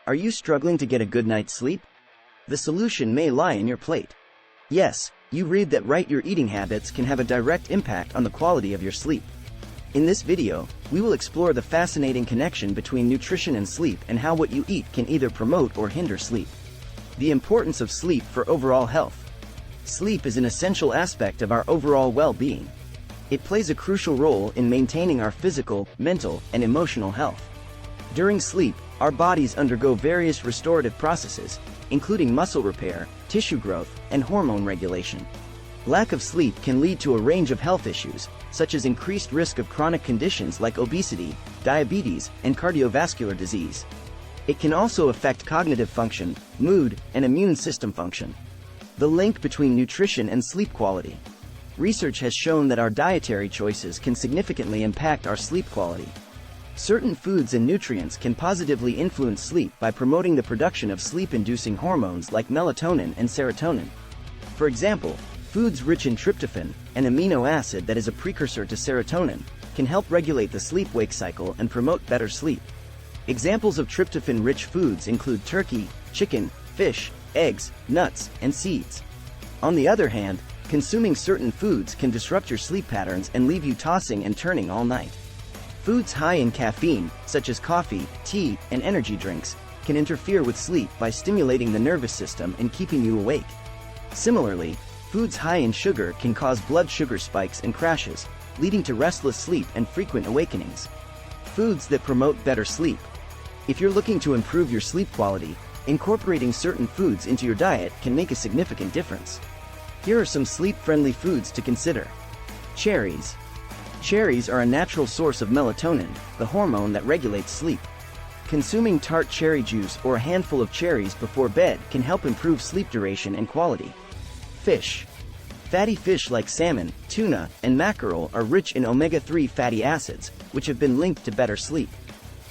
Are you struggling to get a good night's sleep? The solution may lie in your plate. Yes, you read that right. Your eating habits can have a direct impact on the quality of your sleep. In this video, we will explore the fascinating connection between nutrition and sleep and how what you eat can either promote or hinder sleep. The importance of sleep for overall health. Sleep is an essential aspect of our overall well-being. It plays a crucial role in maintaining our physical, mental, and emotional health. During sleep, our bodies undergo various restorative processes, including muscle repair, tissue growth, and hormone regulation. Lack of sleep can lead to a range of health issues, such as increased risk of chronic conditions like obesity, diabetes, and cardiovascular disease. It can also affect cognitive function, mood, and immune system function. The link between nutrition and sleep quality. Research has shown that our dietary choices can significantly impact our sleep quality. Certain foods and nutrients can positively influence sleep by promoting the production of sleep-inducing hormones like melatonin and serotonin. For example, foods rich in tryptophan, an amino acid that is a precursor to serotonin, can help regulate the sleep-wake cycle and promote better sleep. Examples of tryptophan-rich foods include turkey, chicken, fish, eggs, nuts, and seeds. On the other hand, consuming certain foods can disrupt your sleep patterns and leave you tossing and turning all night. Foods high in caffeine, such as coffee, tea, and energy drinks, can interfere with sleep by stimulating the nervous system and keeping you awake. Similarly, foods high in sugar can cause blood sugar spikes and crashes, leading to restless sleep and frequent awakenings. Foods that promote better sleep. If you're looking to improve your sleep quality, incorporating certain foods into your diet can make a significant difference. Here are some sleep-friendly foods to consider. Cherries. Cherries are a natural source of melatonin, the hormone that regulates sleep. Consuming tart cherry juice or a handful of cherries before bed can help improve sleep duration and quality. Fish. Fatty fish like salmon, tuna, and mackerel are rich in omega-3 fatty acids, which have been linked to better sleep.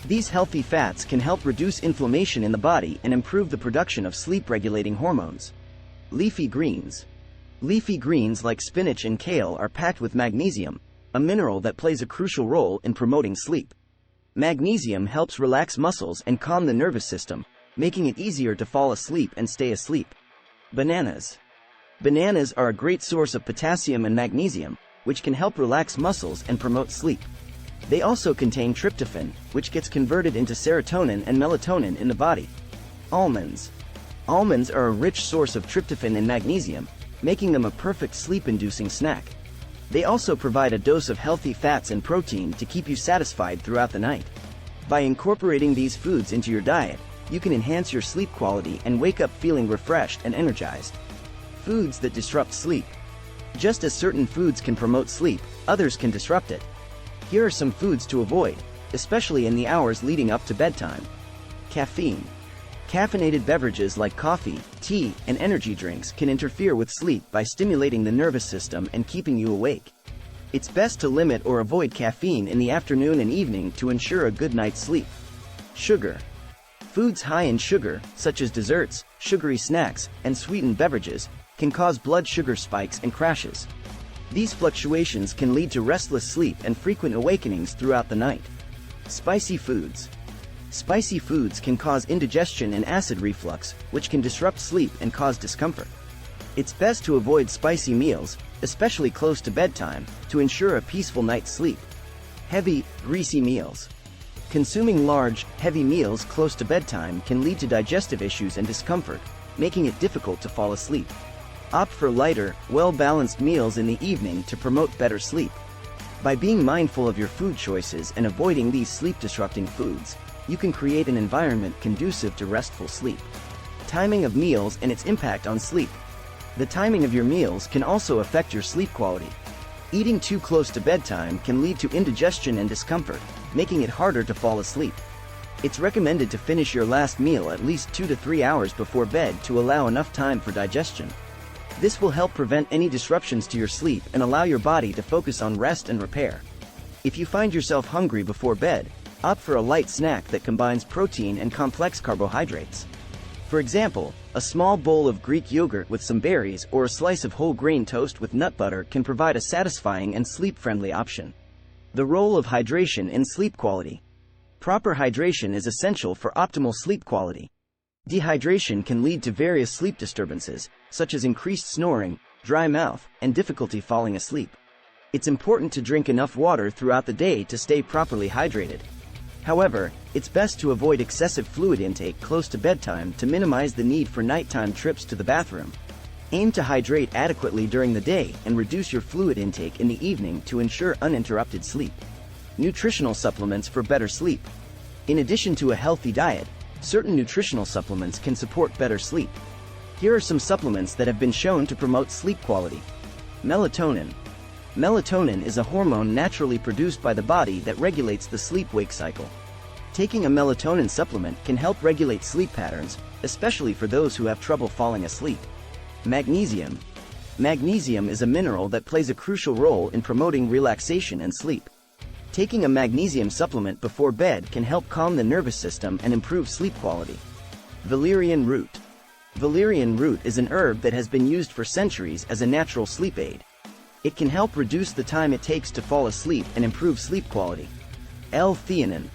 These healthy fats can help reduce inflammation in the body and improve the production of sleep-regulating hormones. Leafy greens. Leafy greens like spinach and kale are packed with magnesium, a mineral that plays a crucial role in promoting sleep. Magnesium helps relax muscles and calm the nervous system, making it easier to fall asleep and stay asleep. Bananas. Bananas are a great source of potassium and magnesium, which can help relax muscles and promote sleep. They also contain tryptophan, which gets converted into serotonin and melatonin in the body. Almonds. Almonds are a rich source of tryptophan and magnesium, making them a perfect sleep-inducing snack. They also provide a dose of healthy fats and protein to keep you satisfied throughout the night. By incorporating these foods into your diet, you can enhance your sleep quality and wake up feeling refreshed and energized. Foods that disrupt sleep. Just as certain foods can promote sleep, others can disrupt it. Here are some foods to avoid, especially in the hours leading up to bedtime. Caffeine. Caffeinated beverages like coffee, tea, and energy drinks can interfere with sleep by stimulating the nervous system and keeping you awake. It's best to limit or avoid caffeine in the afternoon and evening to ensure a good night's sleep. Sugar. Foods high in sugar, such as desserts, sugary snacks, and sweetened beverages, can cause blood sugar spikes and crashes. These fluctuations can lead to restless sleep and frequent awakenings throughout the night. Spicy foods. Spicy foods can cause indigestion and acid reflux, which can disrupt sleep and cause discomfort. It's best to avoid spicy meals, especially close to bedtime, to ensure a peaceful night's sleep. Heavy, greasy meals. Consuming large, heavy meals close to bedtime can lead to digestive issues and discomfort, making it difficult to fall asleep. Opt for lighter, well-balanced meals in the evening to promote better sleep. By being mindful of your food choices and avoiding these sleep-disrupting foods, you can create an environment conducive to restful sleep. Timing of meals and its impact on sleep. The timing of your meals can also affect your sleep quality. Eating too close to bedtime can lead to indigestion and discomfort, making it harder to fall asleep. It's recommended to finish your last meal at least 2 to 3 hours before bed to allow enough time for digestion. This will help prevent any disruptions to your sleep and allow your body to focus on rest and repair. If you find yourself hungry before bed, opt for a light snack that combines protein and complex carbohydrates. For example, a small bowl of Greek yogurt with some berries or a slice of whole grain toast with nut butter can provide a satisfying and sleep-friendly option. The role of hydration in sleep quality. Proper hydration is essential for optimal sleep quality. Dehydration can lead to various sleep disturbances, such as increased snoring, dry mouth, and difficulty falling asleep. It's important to drink enough water throughout the day to stay properly hydrated. However, it's best to avoid excessive fluid intake close to bedtime to minimize the need for nighttime trips to the bathroom. Aim to hydrate adequately during the day and reduce your fluid intake in the evening to ensure uninterrupted sleep. Nutritional supplements for better sleep. In addition to a healthy diet, certain nutritional supplements can support better sleep. Here are some supplements that have been shown to promote sleep quality. Melatonin. Melatonin is a hormone naturally produced by the body that regulates the sleep-wake cycle. Taking a melatonin supplement can help regulate sleep patterns, especially for those who have trouble falling asleep. Magnesium. Magnesium is a mineral that plays a crucial role in promoting relaxation and sleep. Taking a magnesium supplement before bed can help calm the nervous system and improve sleep quality. Valerian root. Valerian root is an herb that has been used for centuries as a natural sleep aid. It can help reduce the time it takes to fall asleep and improve sleep quality. L-theanine.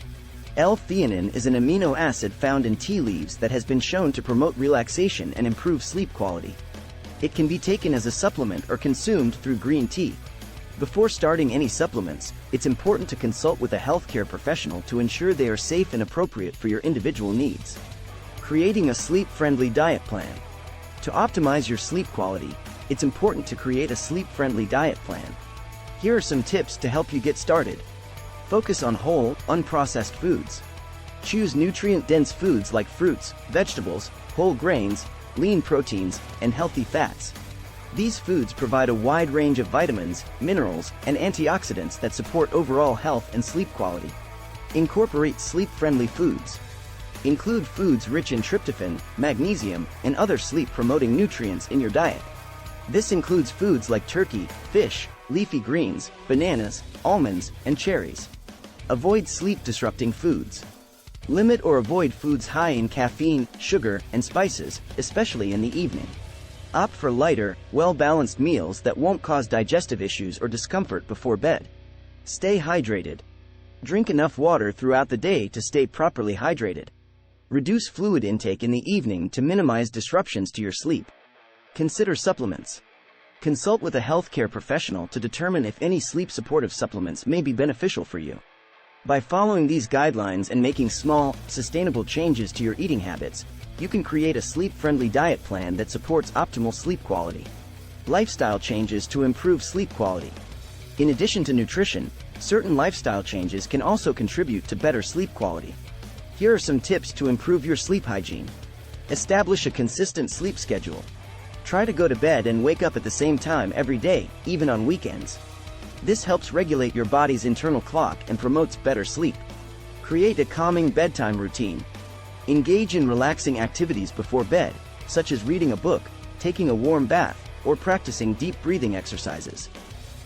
L-theanine is an amino acid found in tea leaves that has been shown to promote relaxation and improve sleep quality. It can be taken as a supplement or consumed through green tea. Before starting any supplements, it's important to consult with a healthcare professional to ensure they are safe and appropriate for your individual needs. Creating a sleep-friendly diet plan. To optimize your sleep quality, it's important to create a sleep-friendly diet plan. Here are some tips to help you get started. Focus on whole, unprocessed foods. Choose nutrient-dense foods like fruits, vegetables, whole grains, lean proteins, and healthy fats. These foods provide a wide range of vitamins, minerals, and antioxidants that support overall health and sleep quality. Incorporate sleep-friendly foods. Include foods rich in tryptophan, magnesium, and other sleep-promoting nutrients in your diet. This includes foods like turkey, fish, leafy greens, bananas, almonds, and cherries. Avoid sleep-disrupting foods. Limit or avoid foods high in caffeine, sugar, and spices, especially in the evening. Opt for lighter, well-balanced meals that won't cause digestive issues or discomfort before bed. Stay hydrated. Drink enough water throughout the day to stay properly hydrated. Reduce fluid intake in the evening to minimize disruptions to your sleep. Consider supplements. Consult with a healthcare professional to determine if any sleep-supportive supplements may be beneficial for you. By following these guidelines and making small, sustainable changes to your eating habits, you can create a sleep-friendly diet plan that supports optimal sleep quality. Lifestyle changes to improve sleep quality. In addition to nutrition, certain lifestyle changes can also contribute to better sleep quality. Here are some tips to improve your sleep hygiene. Establish a consistent sleep schedule. Try to go to bed and wake up at the same time every day, even on weekends. This helps regulate your body's internal clock and promotes better sleep. Create a calming bedtime routine. Engage in relaxing activities before bed, such as reading a book, taking a warm bath, or practicing deep breathing exercises.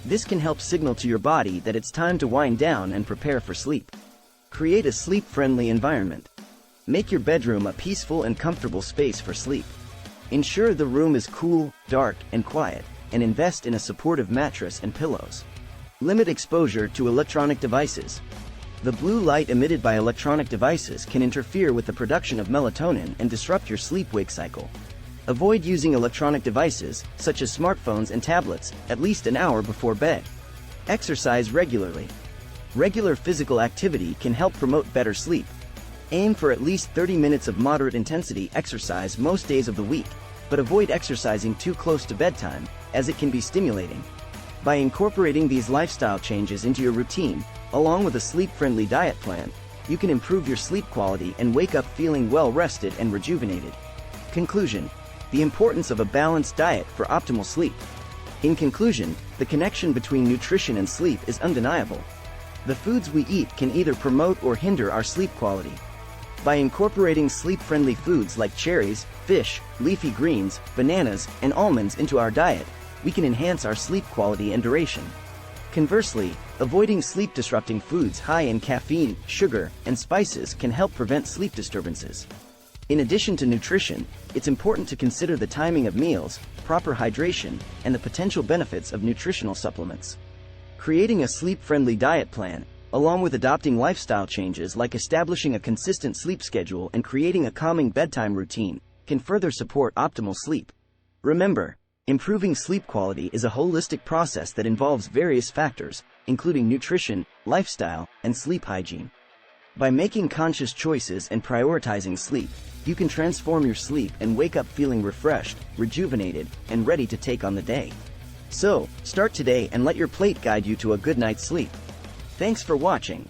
This can help signal to your body that it's time to wind down and prepare for sleep. Create a sleep-friendly environment. Make your bedroom a peaceful and comfortable space for sleep. Ensure the room is cool, dark, and quiet, and invest in a supportive mattress and pillows. Limit exposure to electronic devices. The blue light emitted by electronic devices can interfere with the production of melatonin and disrupt your sleep-wake cycle. Avoid using electronic devices, such as smartphones and tablets, at least an hour before bed. Exercise regularly. Regular physical activity can help promote better sleep. Aim for at least 30 minutes of moderate intensity exercise most days of the week, but avoid exercising too close to bedtime, as it can be stimulating. By incorporating these lifestyle changes into your routine, along with a sleep-friendly diet plan, you can improve your sleep quality and wake up feeling well-rested and rejuvenated. Conclusion: the importance of a balanced diet for optimal sleep. In conclusion, the connection between nutrition and sleep is undeniable. The foods we eat can either promote or hinder our sleep quality. By incorporating sleep-friendly foods like cherries, fish, leafy greens, bananas, and almonds into our diet, we can enhance our sleep quality and duration. Conversely, avoiding sleep-disrupting foods high in caffeine, sugar, and spices can help prevent sleep disturbances. In addition to nutrition, it's important to consider the timing of meals, proper hydration, and the potential benefits of nutritional supplements. Creating a sleep-friendly diet plan, along with adopting lifestyle changes like establishing a consistent sleep schedule and creating a calming bedtime routine, can further support optimal sleep. Remember, improving sleep quality is a holistic process that involves various factors, including nutrition, lifestyle, and sleep hygiene. By making conscious choices and prioritizing sleep, you can transform your sleep and wake up feeling refreshed, rejuvenated, and ready to take on the day. So, start today and let your plate guide you to a good night's sleep. Thanks for watching.